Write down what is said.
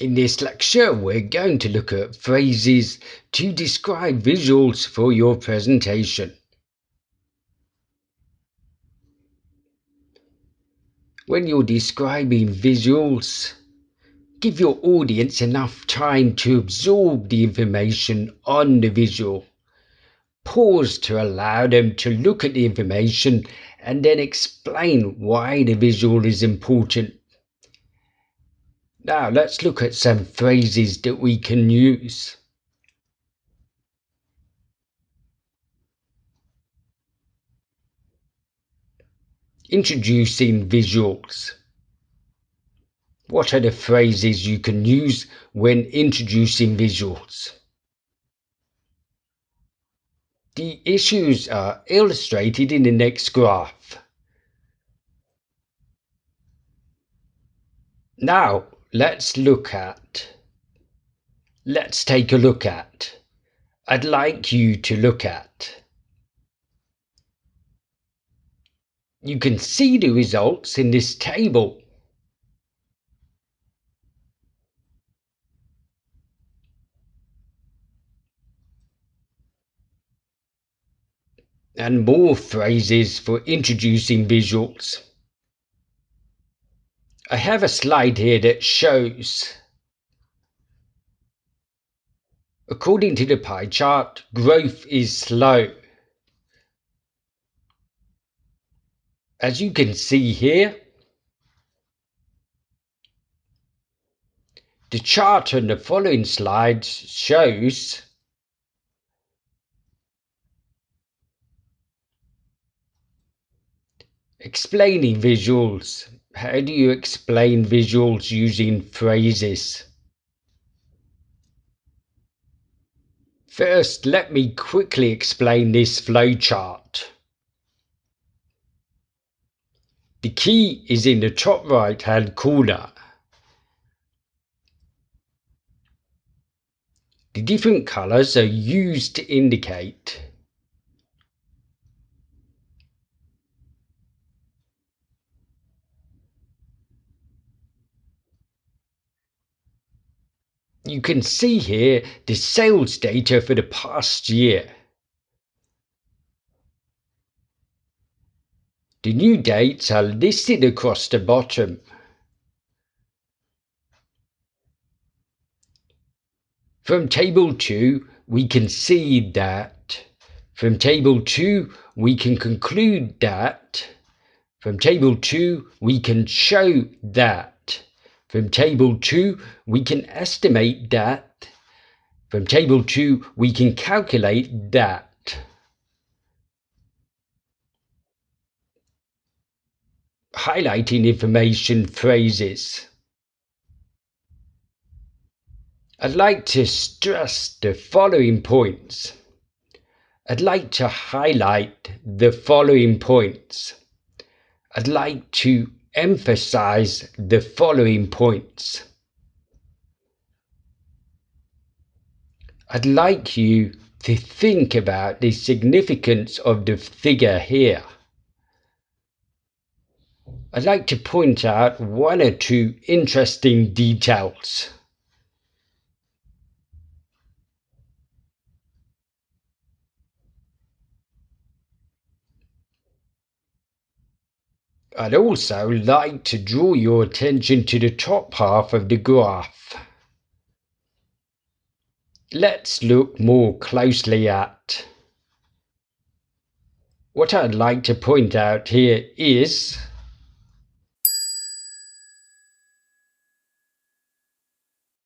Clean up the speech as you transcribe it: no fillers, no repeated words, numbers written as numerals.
In this lecture, we're going to look at phrases to describe visuals for your presentation. When you're describing visuals, give your audience enough time to absorb the information on the visual. Pause to allow them to look at the information and then explain why the visual is important. Now let's look at some phrases that we can use. Introducing visuals. What are the phrases you can use when introducing visuals? The issues are illustrated in the next graph. Now, let's take a look at. I'd like you to look at. You can see the results in this table. And more phrases for introducing visuals. I have a slide here that shows, according to the pie chart, growth is slow. As you can see here, the chart on the following slides shows explaining visuals. How do you explain visuals using phrases? First, let me quickly explain this flowchart. The key is in the top right-hand corner. The different colors are used to indicate you can see here the sales data for the past year. The new dates are listed across the bottom. From table 2, we can see that. From table 2, we can conclude that. From table 2, we can show that. From table 2, we can estimate that. From table 2, we can calculate that. Highlighting information phrases. I'd like to stress the following points. I'd like to highlight the following points. I'd like to emphasize the following points. I'd like you to think about the significance of the figure here. I'd like to point out one or two interesting details. I'd also like to draw your attention to the top half of the graph. Let's look more closely at. What I'd like to point out here is